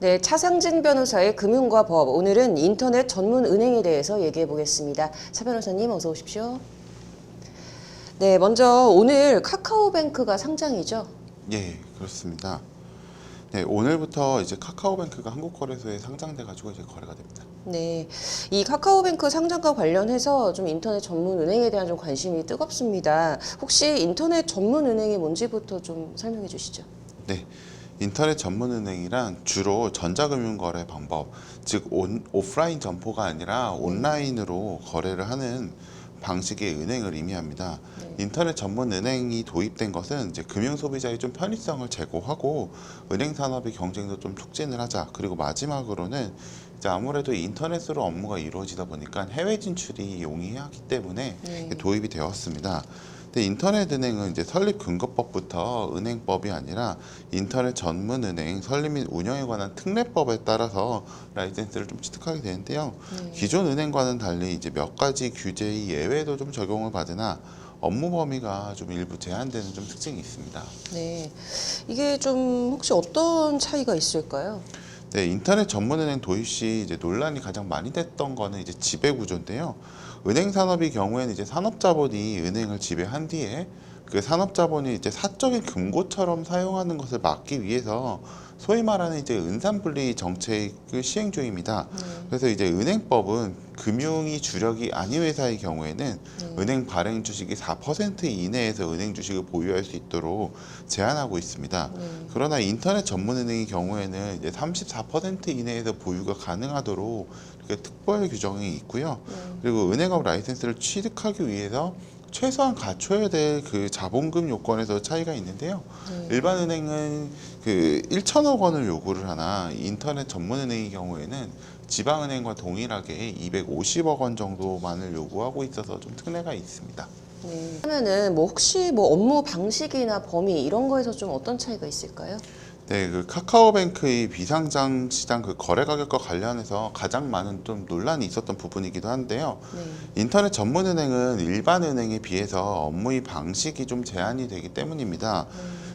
네, 차상진 변호사의 금융과 법. 오늘은 인터넷 전문 은행에 대해서 얘기해 보겠습니다. 차 변호사님 어서 오십시오. 네, 먼저 오늘 카카오뱅크가 상장이죠? 예, 그렇습니다. 네, 오늘부터 이제 카카오뱅크가 한국거래소에 상장돼가지고 이제 거래가 됩니다. 네, 이 카카오뱅크 상장과 관련해서 좀 인터넷 전문 은행에 대한 좀 관심이 뜨겁습니다. 혹시 인터넷 전문 은행이 뭔지부터 좀 설명해 주시죠. 네, 인터넷 전문은행이란 주로 전자금융거래 방법, 즉 오프라인 점포가 아니라 온라인으로 거래를 하는 방식의 은행을 의미합니다. 인터넷 전문 은행이 도입된 것은 이제 금융 소비자의 좀 편의성을 제고하고 은행 산업의 경쟁도 좀 촉진을 하자. 그리고 마지막으로는 이제 아무래도 인터넷으로 업무가 이루어지다 보니까 해외 진출이 용이하기 때문에 도입이 되었습니다. 근데 인터넷 은행은 이제 설립 근거법부터 은행법이 아니라 인터넷 전문 은행 설립 및 운영에 관한 특례법에 따라서 라이센스를 좀 취득하게 되는데요. 기존 은행과는 달리 이제 몇 가지 규제의 예외도 좀 적용을 받으나 업무 범위가 좀 일부 제한되는 좀 특징이 있습니다. 네, 이게 좀 혹시 어떤 차이가 있을까요? 네, 인터넷 전문은행 도입 시 이제 논란이 가장 많이 됐던 거는 이제 지배 구조인데요. 은행 산업의 경우에는 이제 산업자본이 은행을 지배한 뒤에 그 산업자본이 이제 사적인 금고처럼 사용하는 것을 막기 위해서 소위 말하는 이제 은산분리 정책을 시행 중입니다. 그래서 이제 은행법은 금융이 주력이 아닌 회사의 경우에는 은행 발행 주식이 4% 이내에서 은행 주식을 보유할 수 있도록 제한하고 있습니다. 그러나 인터넷 전문은행의 경우에는 이제 34% 이내에서 보유가 가능하도록 이렇게 특별 규정이 있고요. 그리고 은행업 라이센스를 취득하기 위해서 최소한 갖춰야 될 그 자본금 요건에서 차이가 있는데요. 일반 은행은 그 1천억 원을 요구를 하나 인터넷 전문 은행의 경우에는 지방은행과 동일하게 250억 원 정도만을 요구하고 있어서 좀 특례가 있습니다. 네. 그러면은 뭐 혹시 뭐 업무 방식이나 범위 이런 거에서 좀 어떤 차이가 있을까요? 네, 그 카카오뱅크의 비상장 시장 그 거래 가격과 관련해서 가장 많은 좀 논란이 있었던 부분이기도 한데요. 인터넷 전문 은행은 일반 은행에 비해서 업무의 방식이 좀 제한이 되기 때문입니다.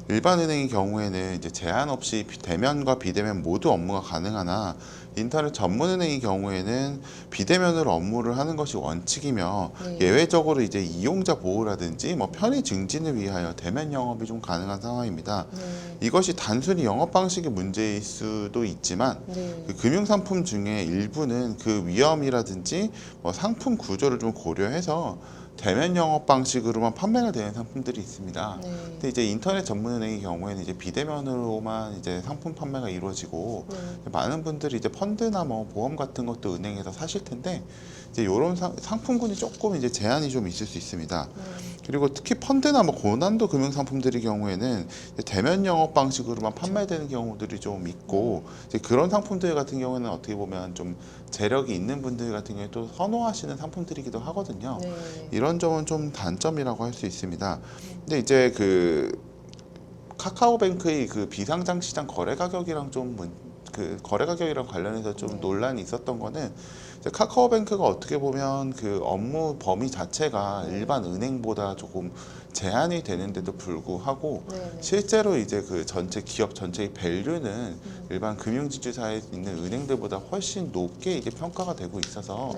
일반 은행의 경우에는 이제 제한 없이 대면과 비대면 모두 업무가 가능하나 인터넷 전문 은행의 경우에는 비대면으로 업무를 하는 것이 원칙이며 예외적으로 이제 이용자 보호라든지 뭐 편의 증진을 위하여 대면 영업이 좀 가능한 상황입니다. 이것이 단순히 영업 방식의 문제일 수도 있지만 그 금융 상품 중에 일부는 그 위험이라든지 뭐 상품 구조를 좀 고려해서 대면 영업 방식으로만 판매가 되는 상품들이 있습니다. 근데 이제 인터넷 전문은행의 경우에는 이제 비대면으로만 이제 상품 판매가 이루어지고 많은 분들이 이제 펀드나 뭐 보험 같은 것도 은행에서 사실 텐데 이제 이런 상품군이 조금 이제 제한이 좀 있을 수 있습니다. 그리고 특히 펀드나 뭐 고난도 금융 상품들의 경우에는 대면 영업 방식으로만 판매되는 경우들이 좀 있고 이제 그런 상품들 같은 경우는 어떻게 보면 좀 재력이 있는 분들 같은 경우에 또 선호하시는 상품들이기도 하거든요. 이런 점은 좀 단점이라고 할 수 있습니다. 근데 이제 그 카카오뱅크의 그 비상장 시장 거래 가격이랑 좀 그 거래 가격이랑 관련해서 좀 논란이 있었던 거는 이제 카카오뱅크가 어떻게 보면 그 업무 범위 자체가 일반 은행보다 조금 제한이 되는데도 불구하고 실제로 이제 그 전체 기업 전체의 밸류는 일반 금융지주사에 있는 은행들보다 훨씬 높게 이게 평가가 되고 있어서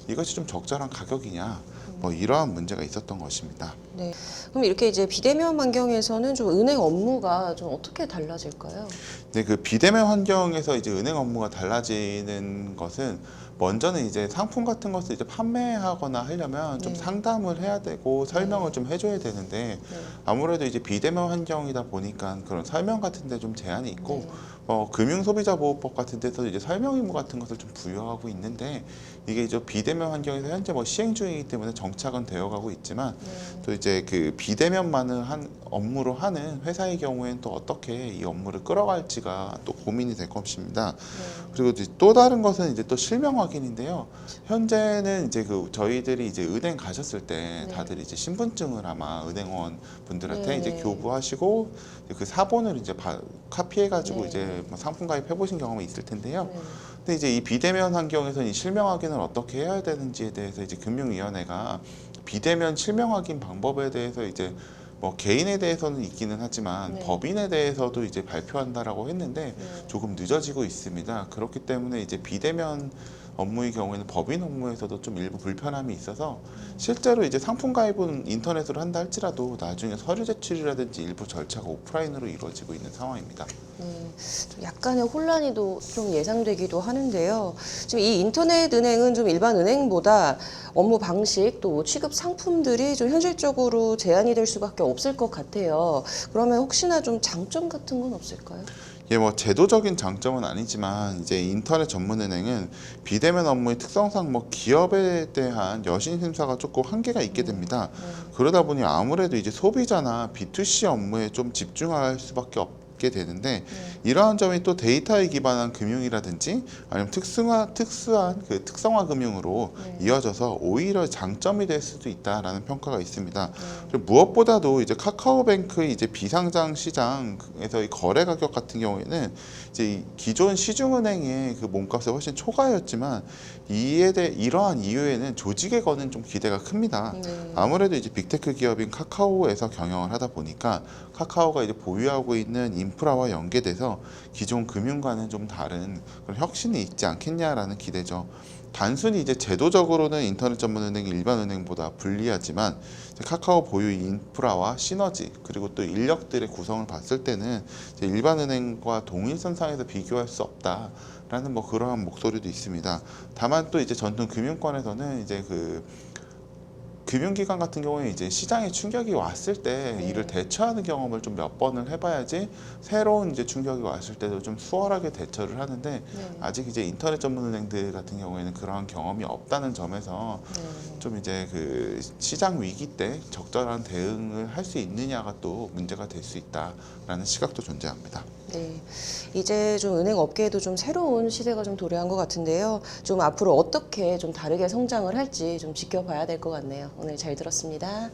이것이 좀 적절한 가격이냐 뭐 이러한 문제가 있었던 것입니다. 네. 그럼 이렇게 이제 비대면 환경에서는 좀 은행 업무가 좀 어떻게 달라질까요? 네, 그 비대면 환경에서 이제 은행 업무가 달라지는 것은 먼저는 이제 상품 같은 것을 이제 판매하거나 하려면 좀 상담을 해야 되고 설명을 좀 해줘야 되는데 아무래도 이제 비대면 환경이다 보니까 그런 설명 같은 데 좀 제한이 있고 금융소비자보호법 같은 데서 이제 설명 의무 같은 것을 좀 부여하고 있는데 이게 이제 비대면 환경에서 현재 뭐 시행 중이기 때문에 정착은 되어가고 있지만 또 이제 그 비대면만을 한 업무로 하는 회사의 경우에는 또 어떻게 이 업무를 끌어갈지가 또 고민이 될 것입니다. 그리고 이제 또 다른 것은 이제 또 실명 확인인데요. 현재는 이제 그 저희들이 이제 은행 가셨을 때 다들 이제 신분증을 아마 은행원 분들한테 이제 교부하시고 그 사본을 이제 카피해가지고 이제 뭐 상품 가입해 보신 경험이 있을 텐데요. 근데 이제 이 비대면 환경에서는 이 실명 확인을 어떻게 해야 되는지에 대해서 이제 금융위원회가 비대면 실명 확인 방법에 대해서 이제 뭐 개인에 대해서는 있기는 하지만 네. 법인에 대해서도 이제 발표한다라고 했는데 네. 조금 늦어지고 있습니다. 그렇기 때문에 이제 비대면 업무의 경우에는 법인 업무에서도 좀 일부 불편함이 있어서 실제로 이제 상품 가입은 인터넷으로 한다 할지라도 나중에 서류 제출이라든지 일부 절차가 오프라인으로 이루어지고 있는 상황입니다. 네, 좀 약간의 혼란이도 좀 예상되기도 하는데요. 지금 이 인터넷 은행은 좀 일반 은행보다 업무 방식 또 취급 상품들이 좀 현실적으로 제한이 될 수밖에 없을 것 같아요. 그러면 혹시나 좀 장점 같은 건 없을까요? 예, 뭐 제도적인 장점은 아니지만 이제 인터넷 전문 은행은 비대면 업무의 특성상 뭐 기업에 대한 여신 심사가 조금 한계가 있게 됩니다. 그러다 보니 아무래도 이제 소비자나 B2C 업무에 좀 집중할 수밖에 없게 되는데 이러한 점이 또 데이터에 기반한 금융이라든지 아니면 특수한 그 특성화 금융으로 이어져서 오히려 장점이 될 수도 있다라는 평가가 있습니다. 그리고 무엇보다도 이제 카카오뱅크의 이제 비상장 시장에서의 거래 가격 같은 경우에는 이제 이 기존 시중은행의 그 몸값이 훨씬 초과였지만 이러한 이유에는 조직에 거는 좀 기대가 큽니다. 아무래도 이제 빅테크 기업인 카카오에서 경영을 하다 보니까 카카오가 이제 보유하고 있는 인프라와 연계돼서 기존 금융과는 좀 다른 그런 혁신이 있지 않겠냐라는 기대죠. 단순히 이제 제도적으로는 인터넷 전문 은행이 일반 은행보다 불리하지만 이제 카카오 보유 인프라와 시너지 그리고 또 인력들의 구성을 봤을 때는 이제 일반 은행과 동일선상에서 비교할 수 없다라는 뭐 그러한 목소리도 있습니다. 다만 또 이제 전통 금융권에서는 이제 그 금융기관 같은 경우에 이제 시장에 충격이 왔을 때 이를 대처하는 경험을 좀 몇 번을 해봐야지 새로운 이제 충격이 왔을 때도 좀 수월하게 대처를 하는데 아직 이제 인터넷 전문 은행들 같은 경우에는 그러한 경험이 없다는 점에서 좀 이제 그 시장 위기 때 적절한 대응을 할 수 있느냐가 또 문제가 될 수 있다라는 시각도 존재합니다. 네, 이제 좀 은행 업계에도 좀 새로운 시대가 좀 도래한 것 같은데요. 좀 앞으로 어떻게 좀 다르게 성장을 할지 좀 지켜봐야 될 것 같네요. 오늘 잘 들었습니다.